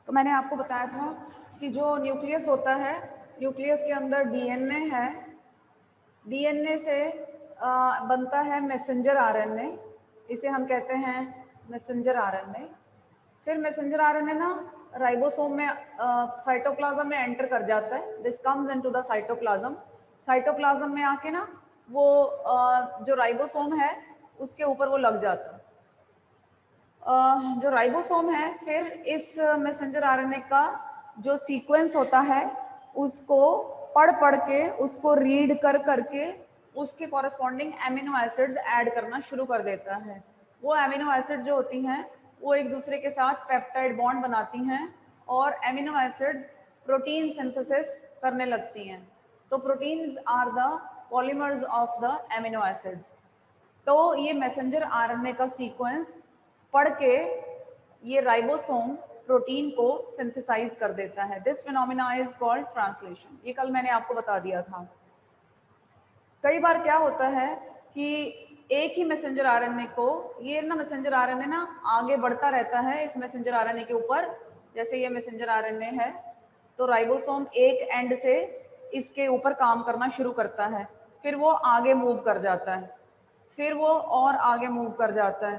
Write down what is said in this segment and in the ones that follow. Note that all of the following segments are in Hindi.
तो मैंने आपको बताया था कि जो न्यूक्लियस होता है, न्यूक्लियस के अंदर डीएनए है, डीएनए से बनता है मैसेंजर आरएनए, इसे हम कहते हैं मैसेंजर आरएनए। फिर मैसेंजर आरएनए ना राइबोसोम में साइटोप्लाज्म में एंटर कर जाता है। This comes into the cytoplasm. Cytoplasm में आके ना वो जो राइबोसोम है उसके ऊपर वो लग जाता है। जो राइबोसोम है फिर इस मैसेंजर आरएनए का जो सीक्वेंस होता है उसको पढ़ के उसको रीड करके उसके कॉरस्पॉन्डिंग एमिनो एसिड्स ऐड करना शुरू कर देता है। वो एमिनो एसिड जो होती हैं वो एक दूसरे के साथ पेप्टाइड बॉन्ड बनाती हैं और एमिनो एसिड्स प्रोटीन सिंथेसिस करने लगती हैं। तो proteins are the polymers of the amino acids. तो ये मैसेंजर आरएनए का सीक्वेंस पढ़ के ये राइबोसोम प्रोटीन को सिंथेसाइज कर देता है। This phenomena is called translation. ये कल मैंने आपको बता दिया था। कई बार क्या होता है कि एक ही मैसेंजर आरएनए को ये ना मैसेंजर आरएनए ना आगे बढ़ता रहता है इस मैसेंजर आरएनए के ऊपर। जैसे ये मैसेंजर आरएनए है तो राइबोसोम एक एंड से इसके ऊपर काम करना शुरू करता है, फिर वो आगे मूव कर जाता है, फिर वो और आगे मूव कर जाता है।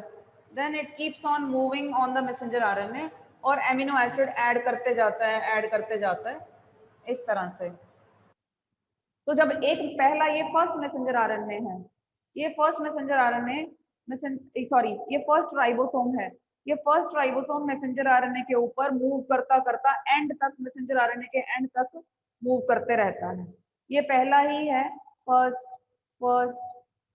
Then it keeps on moving on the messenger RNA और एमिनो एसिड ऐड करते जाता है, ऐड करते जाता है इस तरह से। तो जब एक पहला ये फर्स्ट मैसेंजर आरएनए है, ये फर्स्ट मैसेंजर आरएनए सॉरी ये फर्स्ट राइबोसोम है, ये फर्स्ट राइबोसोम मैसेंजर आरएनए के ऊपर मूव करता करता एंड तक मैसेंजर आरएनए के एंड तक मूव करते रहता है। ये पहला ही है first first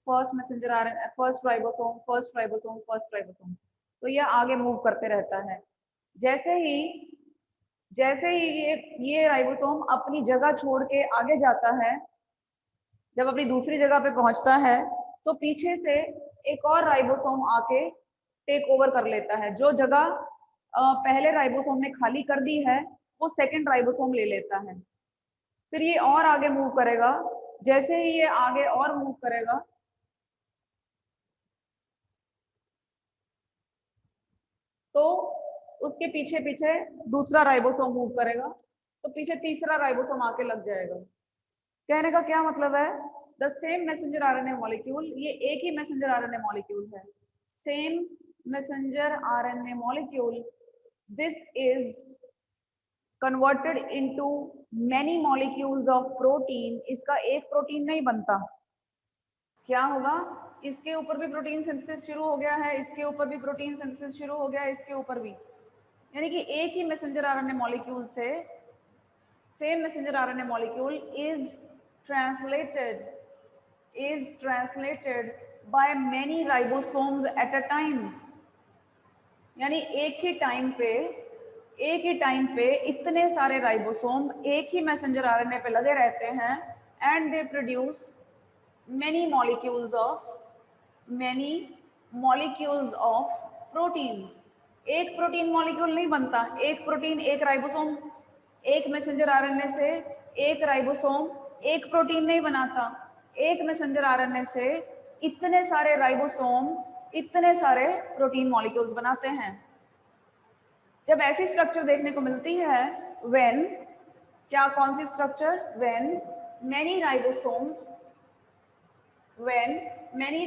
first messenger RNA, first ribosome, first ribosome, first ribosome. तो ये आगे मूव करते रहता है। जैसे ही जैसे ही ये राइबोसोम अपनी जगह छोड़ के आगे जाता है, जब अपनी दूसरी जगह पे पहुंचता है तो पीछे से एक और राइबोसोम आके टेक ओवर कर लेता है। जो जगह पहले राइबोसोम ने खाली कर दी है वो सेकंड राइबोसोम ले लेता है। फिर ये और आगे मूव करेगा। जैसे ही ये आगे और मूव करेगा तो उसके पीछे पीछे दूसरा राइबोसोम मूव करेगा, तो पीछे तीसरा राइबोसोम आके लग जाएगा। कहने का क्या मतलब है, the same messenger RNA molecule, ये एक ही मैसेंजर आरएनए मॉलिक्यूल है, same messenger RNA molecule, this is converted into many molecules of protein. इसका एक प्रोटीन नहीं बनता। क्या होगा, इसके ऊपर भी प्रोटीन सिंथेसिस शुरू हो गया है, इसके ऊपर भी प्रोटीन सिंथेसिस शुरू हो गया है, इसके ऊपर भी। यानी कि एक ही मैसेंजर आरएनए मॉलिक्यूल से same messenger RNA molecule translated is translated by many ribosomes at a time। यानी एक ही टाइम पे इतने सारे राइबोसोम एक ही मैसेंजर आरएनए पे लगे रहते हैं and they produce many molecules of proteins। एक प्रोटीन मॉलिक्यूल नहीं बनता, एक प्रोटीन एक राइबोसोम एक मैसेंजर आरएनए से एक राइबोसोम एक प्रोटीन नहीं बनाता। एक मैसेंजर आरएनए से इतने सारे राइबोसोम इतने सारे प्रोटीन मॉलिक्यूल्स बनाते हैं। जब ऐसी स्ट्रक्चर देखने को मिलती है व्हेन, क्या कौन सी structure, when many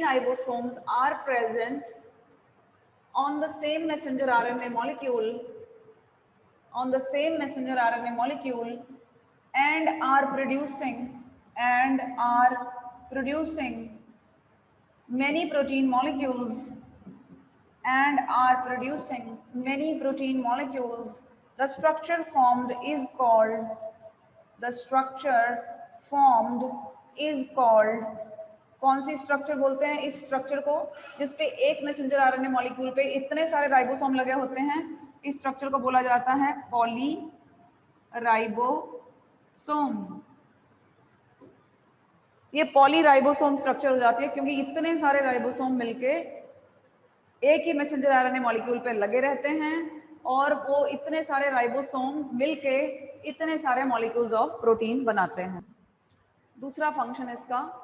ribosomes are present on the same messenger RNA molecule and are producing many protein molecules the structure formed is called कौन सी स्ट्रक्चर बोलते हैं इस स्ट्रक्चर को, जिसपे एक मैसेंजर आरएनए मॉलिक्यूल पे इतने सारे राइबोसोम लगे होते हैं। इस स्ट्रक्चर को बोला जाता है पॉली राइबोसोम। ये पॉली राइबोसोम स्ट्रक्चर हो जाती है क्योंकि इतने सारे राइबोसोम मिलके एक ही मैसेंजर आरएनए मॉलिक्यूल पे लगे रहते हैं और वो इतने सारे राइबोसोम मिलके इतने सारे मॉलिक्यूल्स ऑफ प्रोटीन बनाते हैं। दूसरा फंक्शन इसका,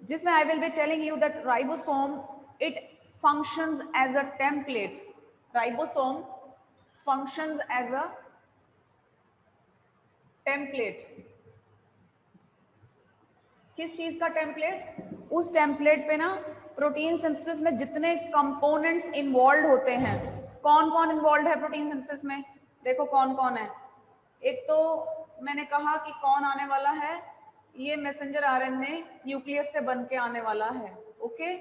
जिसमें I will be telling you that ribosome it functions as a template. Ribosome functions as a template. किस चीज का टेम्पलेट? उस टेम्पलेट पे ना प्रोटीन सिंथेसिस में जितने कंपोनेंट्स इन्वॉल्व होते हैं, कौन कौन इन्वॉल्व है प्रोटीन सिंथेसिस में, देखो कौन कौन है। एक तो मैंने कहा कि कौन आने वाला है, ये मैसेंजर आरएनए न्यूक्लियस से बन के आने वाला है, ओके,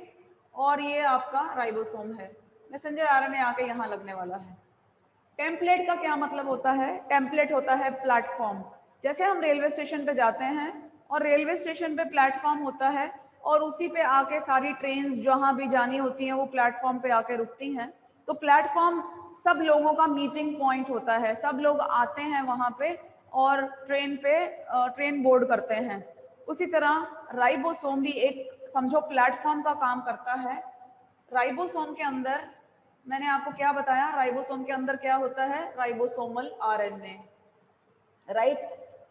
और ये आपका राइबोसोम है, मैसेंजर आरएनए आके यहाँ लगने वाला है। टेम्पलेट का क्या मतलब होता है? टेम्पलेट होता है प्लेटफॉर्म। जैसे हम रेलवे स्टेशन पे जाते हैं और रेलवे स्टेशन पे प्लेटफॉर्म होता है और उसी पे आके सारी ट्रेन्स जहाँ भी जानी होती हैं वो प्लेटफॉर्म पे आके रुकती हैं। तो प्लेटफॉर्म सब लोगों का मीटिंग पॉइंट होता है, सब लोग आते हैं वहाँ पे और ट्रेन बोर्ड करते हैं। उसी तरह राइबोसोम भी एक समझो प्लेटफॉर्म का काम करता है। राइबोसोम के अंदर मैंने आपको क्या बताया, राइबोसोम के अंदर क्या होता है? Ribosomal RNA, right.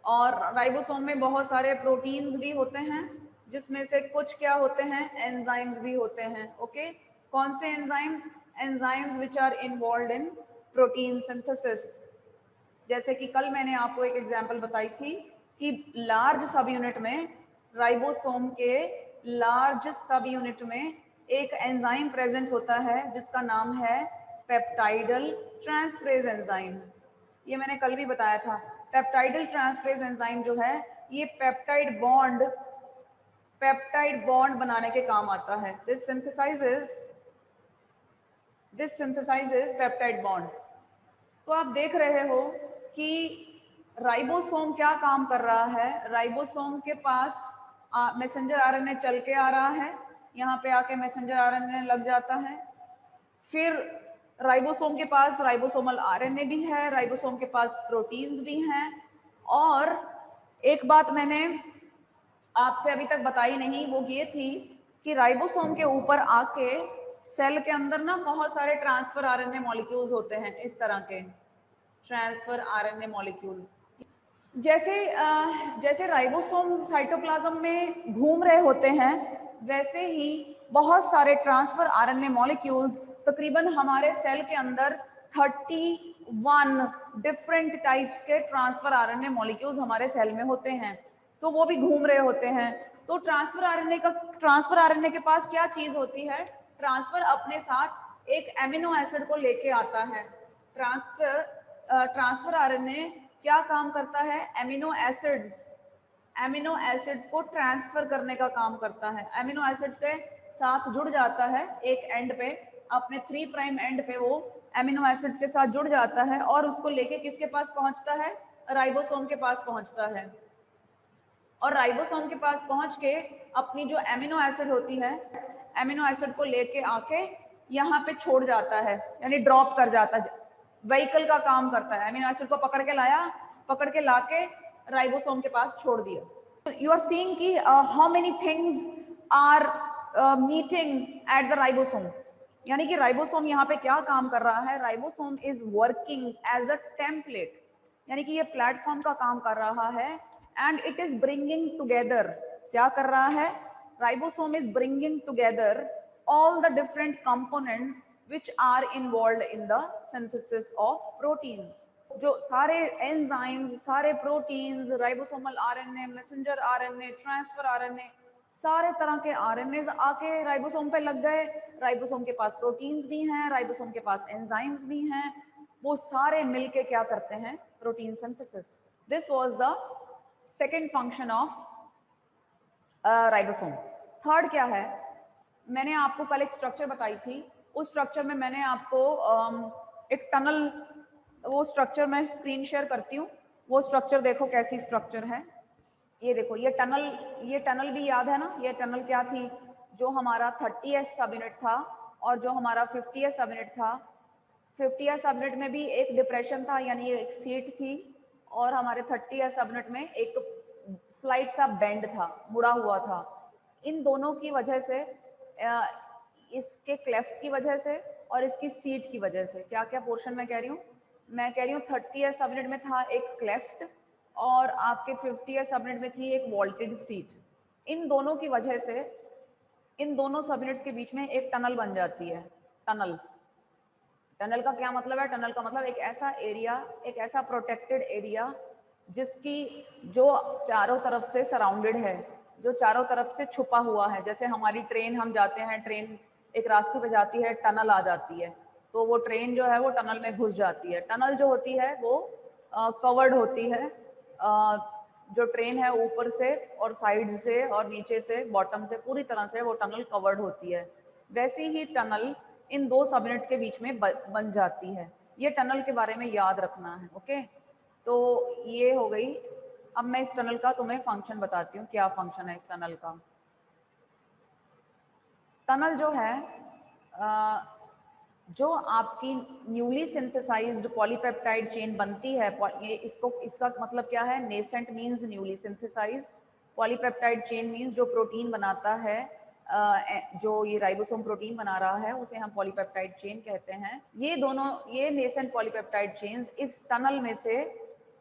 और राइबोसोम में बहुत सारे प्रोटीन्स भी होते हैं, जिसमें से कुछ क्या होते हैं? एंजाइम्स भी होते हैं, ओके। कौन से enzymes? Enzymes which are involve in protein synthesis. जैसे कि कल मैंने आपको एक एग्जांपल बताई थी कि लार्ज सब यूनिट में, राइबोसोम के लार्ज सब यूनिट में एक एंजाइम प्रेजेंट होता है जिसका नाम है पेप्टाइडल ट्रांसफरेज एंजाइम। ये मैंने कल भी बताया था। पेप्टाइडल ट्रांसफरेज एंजाइम जो है ये पेप्टाइड बॉन्ड बनाने के काम आता है। This synthesises peptide bond. तो आप देख रहे हो कि राइबोसोम क्या काम कर रहा है। राइबोसोम के पास मैसेंजर आरएनए चल के आ रहा है, यहाँ पे आके मैसेंजर आरएनए लग जाता है। फिर राइबोसोम के पास राइबोसोमल आरएनए भी है, राइबोसोम के पास प्रोटीन्स भी हैं। और एक बात मैंने आपसे अभी तक बताई नहीं, वो ये थी कि राइबोसोम के ऊपर आके सेल के अंदर ना बहुत सारे ट्रांसफर आरएनए मॉलिक्यूल्स होते हैं, इस तरह के ट्रांसफर आरएनए मॉलिक्यूल्स। जैसे राइबोसोम साइटोप्लाज्म में घूम रहे होते हैं, वैसे ही बहुत सारे ट्रांसफर आरएनए मॉलिक्यूल्स तकरीबन हमारे सेल के अंदर 31 डिफरेंट टाइप्स के ट्रांसफर आरएनए मॉलिक्यूल्स हमारे सेल में होते हैं, तो वो भी घूम रहे होते हैं। तो ट्रांसफर आरएनए के पास क्या चीज होती है? ट्रांसफर अपने साथ एक एमिनो एसिड को लेके आता है। ट्रांसफर आरएनए क्या काम करता है? एमिनो एसिड्स को ट्रांसफर करने का काम करता है। एमिनो एसिड से साथ जुड़ जाता है एक एंड पे, अपने 3 प्राइम एंड पे वो एमिनो एसिड्स के साथ जुड़ जाता है और उसको लेके किसके पास पहुंचता है? राइबोसोम के पास पहुंचता है। और राइबोसोम के पास पहुंच के अपनी जो एमिनो एसिड होती है, एमिनो एसिड को लेके आके यहाँ पे छोड़ जाता है, यानी ड्रॉप कर जाता है, व्हीकल का काम करता है। एमिनो एसिड को पकड़ के लाके राइबोसोम के पास छोड़ दिया। यू आर सीइंग कि how many things are meeting at the ribosome, यानी कि राइबोसोम यहाँ पे क्या काम कर रहा है? Ribosome is working as a template, यानी कि ये प्लेटफॉर्म का काम कर रहा है। And it is bringing together, क्या कर रहा है? Ribosome is bringing together all the different components which are involved in the synthesis of proteins। जो सारे एंजाइम्स, सारे proteins, ribosomal RNA, messenger RNA, transfer RNA, सारे तरह के आरएनए आके राइबोसोम पे लग गए। राइबोसोम के पास प्रोटीन्स भी हैं, राइबोसोम के पास एंजाइम्स भी हैं, वो सारे मिलके क्या करते हैं? Protein synthesis. This was the second function of ribosome. Third क्या है? मैंने आपको कल एक स्ट्रक्चर बताई थी, उस स्ट्रक्चर में मैंने आपको एक टनल, वो स्ट्रक्चर मैं स्क्रीन शेयर करती हूँ। वो स्ट्रक्चर देखो कैसी स्ट्रक्चर है। ये देखो, ये टनल भी याद है ना? ये टनल क्या थी? जो हमारा 30th सब यूनिट था और जो हमारा 50th सब यूनिट था। 50th सब यूनिट में भी एक डिप्रेशन था, यानी एक सीट थी, और हमारे 30th सब यूनिट में एक स्लाइड सा बेंड था, मुड़ा हुआ था। इन दोनों की वजह से, इसके क्लेफ्ट की वजह से और इसकी सीट की वजह से, क्या क्या पोर्शन में कह रही हूँ? मैं कह रही हूँ 30th सब यूनिट में था एक क्लेफ्ट और आपके 50th सब यूनिट में थी एक वॉल्टेड सीट। इन दोनों की वजह से इन दोनों सब यूनिट्स के बीच में एक टनल बन जाती है, टनल। टनल का क्या मतलब है? टनल का मतलब एक ऐसा एरिया, एक ऐसा प्रोटेक्टेड एरिया जिसकी जो चारों तरफ से सराउंडेड है, जो चारों तरफ से छुपा हुआ है। जैसे हमारी ट्रेन, हम जाते हैं, ट्रेन एक रास्ते पे जाती है, टनल आ जाती है, तो वो ट्रेन जो है वो टनल में घुस जाती है। टनल जो होती है वो कवर्ड होती है, जो ट्रेन है ऊपर से और साइड से और नीचे से, बॉटम से, पूरी तरह से वो टनल कवर्ड होती है। वैसी ही टनल इन दो सबनेट्स के बीच में बन जाती है। ये टनल के बारे में याद रखना है। ओके, तो ये हो गई। अब मैं इस टनल का तुम्हें फंक्शन बताती हूँ, क्या फंक्शन है इस टनल का। टनल जो है, जो आपकी न्यूली सिंथेसाइज्ड पॉलीपेप्टाइड चेन बनती है, ये इसका मतलब क्या है? Nascent means newly synthesized, polypeptide chain means जो प्रोटीन बनाता है, जो ये राइबोसोम प्रोटीन बना रहा है उसे हम पॉलीपेप्टाइड चेन कहते हैं। ये दोनों, ये नेसेंट पॉलीपेप्टाइड चेन्स इस टनल में से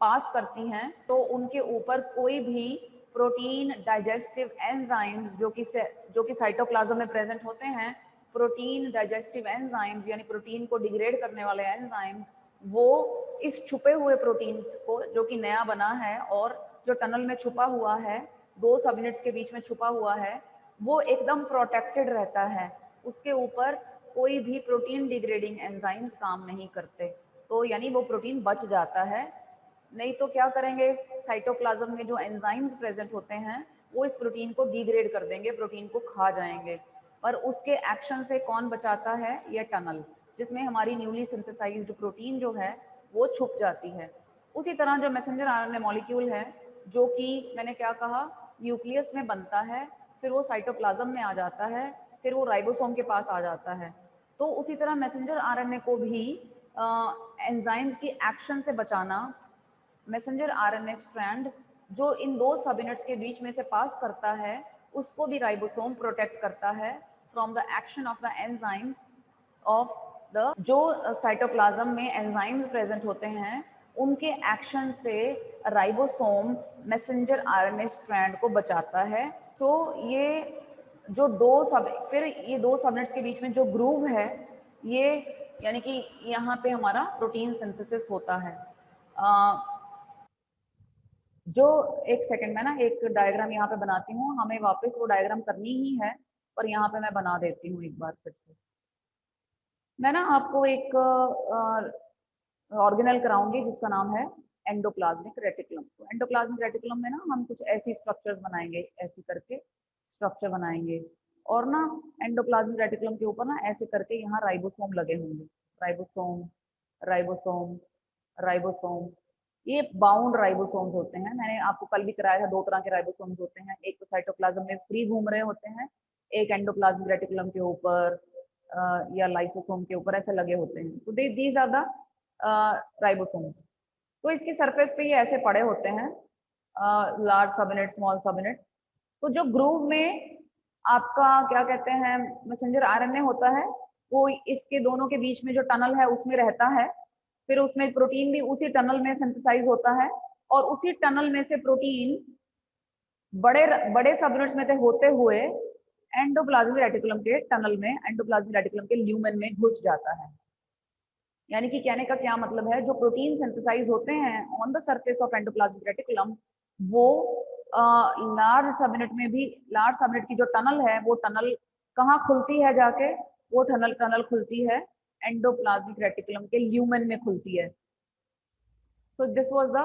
पास करती हैं, तो उनके ऊपर कोई भी प्रोटीन डाइजेस्टिव एंजाइम्स जो कि साइटोप्लाज्म में प्रेजेंट होते हैं, प्रोटीन डाइजेस्टिव एंजाइम्स यानी प्रोटीन को डिग्रेड करने वाले एंजाइम्स, वो इस छुपे हुए प्रोटीन्स को, जो कि नया बना है और जो टनल में छुपा हुआ है, दो सबयूनिट्स के बीच में छुपा हुआ है, वो एकदम प्रोटेक्टेड रहता है। उसके ऊपर कोई भी प्रोटीन डिग्रेडिंग एंजाइम्स काम नहीं करते, तो यानी वो प्रोटीन बच जाता है। नहीं तो क्या करेंगे, साइटोप्लाज्म में जो एंजाइम्स प्रेजेंट होते हैं वो इस प्रोटीन को डिग्रेड कर देंगे, प्रोटीन को खा जाएंगे। पर उसके एक्शन से कौन बचाता है? ये टनल, जिसमें हमारी न्यूली सिंथेसाइज्ड प्रोटीन जो है वो छुप जाती है। उसी तरह जो मैसेंजर आरएनए मॉलिक्यूल है, जो कि मैंने क्या कहा, न्यूक्लियस में बनता है, फिर वो साइटोप्लाज्म में आ जाता है, फिर वो राइबोसोम के पास आ जाता है। तो उसी तरह मैसेंजर आरएनए को भी एंजाइम्स की एक्शन से बचाना, मैसेंजर आरएनए स्ट्रैंड जो इन दो सब यूनिट्स के बीच में से पास करता है, उसको भी राइबोसोम प्रोटेक्ट करता है from the action of the enzymes of the, जो साइटोप्लाज्म में एंजाइम्स प्रेजेंट होते हैं उनके एक्शन से राइबोसोम मैसेंजर आरएनए स्ट्रैंड को बचाता है। तो ये जो फिर ये दो सबनेट्स के बीच में जो ग्रूव है, ये यानी कि यहाँ पे हमारा प्रोटीन सिंथेसिस होता है। जो एक सेकंड में ना एक डायग्राम यहाँ पे बनाती हूँ, हमें वापस वो डायग्राम करनी ही है, पर यहाँ पे मैं बना देती हूँ एक बार फिर से। मैं ना आपको एक ऑर्गेनल कराऊंगी जिसका नाम है एंडोप्लाज्मिक रेटिकुलम। तो एंडोप्लाज्मिक रेटिकुलम में ना हम कुछ ऐसी स्ट्रक्चर्स बनाएंगे, ऐसी करके स्ट्रक्चर बनाएंगे, और ना एंडोप्लाज्मिक रेटिकुलम के ऊपर ना ऐसे करके यहाँ राइबोसोम लगे होंगे, राइबोसोम, राइबोसोम, राइबोसोम। ये बाउंड राइबोसोम्स होते हैं। मैंने आपको कल भी कराया था, दो तरह के राइबोसोम्स होते हैं, एक तो साइटोप्लाज्म में फ्री घूम रहे होते हैं, एक एंडोप्लाज्मिक रेटिकुलम के ऊपर या लाइसोसोम के ऊपर ऐसे लगे होते हैं। तो दीज आर द राइबोसोम्स। तो इसकी सरफेस पे ये ऐसे पड़े होते हैं, लार्ज सबयूनिट, स्मॉल सबयूनिट। तो जो ग्रूव में आपका क्या कहते हैं मैसेंजर आरएनए होता है, वो इसके दोनों के बीच में जो टनल है उसमें रहता है, फिर उसमें प्रोटीन भी उसी टनल में सिंथेसाइज होता है, और उसी टनल में से प्रोटीन बड़े बड़े सबयूनिट्स में से होते हुए एंडोप्लाज्मिक रेटिकुलम के टनल में, एंडोप्लाज्मिक रेटिकुलम के ल्यूमेन में घुस जाता है। यानी कि कहने का क्या मतलब है, जो प्रोटीन सिंथेसाइज होते हैं on the surface of endoplasmic reticulum, वो लार्ज सबयूनिट में भी, लार्ज सबयूनिट की जो टनल है वो टनल कहाँ खुलती है जाके, वो टनल खुलती है एंडोप्लाज्मिक रेटिकुलम के ल्यूमेन में खुलती है। So this was the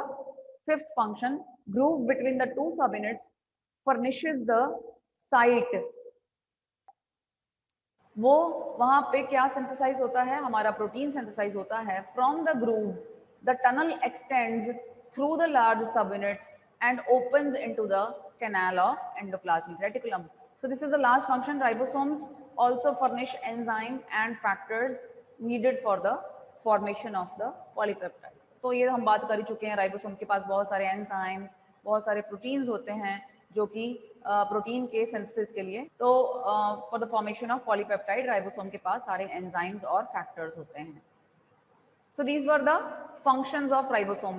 fifth function. Groove between the two subunits furnishes the site. वो वहां पे क्या सिंथेसाइज होता है, हमारा प्रोटीन सिंथेसाइज होता है। From the groove the tunnel x tends through the large subunit and opens into the canal of endoplasmic reticulum. So this is the last function. Ribosomes also furnish enzyme and factors needed for the formation of the polypeptide. तो ये हम बात कर ही चुके हैं, राइबोसोम के पास बहुत सारे एंजाइम्स, बहुत सारे प्रोटीन्स होते हैं जो कि प्रोटीन के सिंथेसिस के लिए, तो for the formation of polypeptide ribosome के पास सारे एंजाइम्स और फैक्टर्स होते हैं। So these were the functions of ribosome.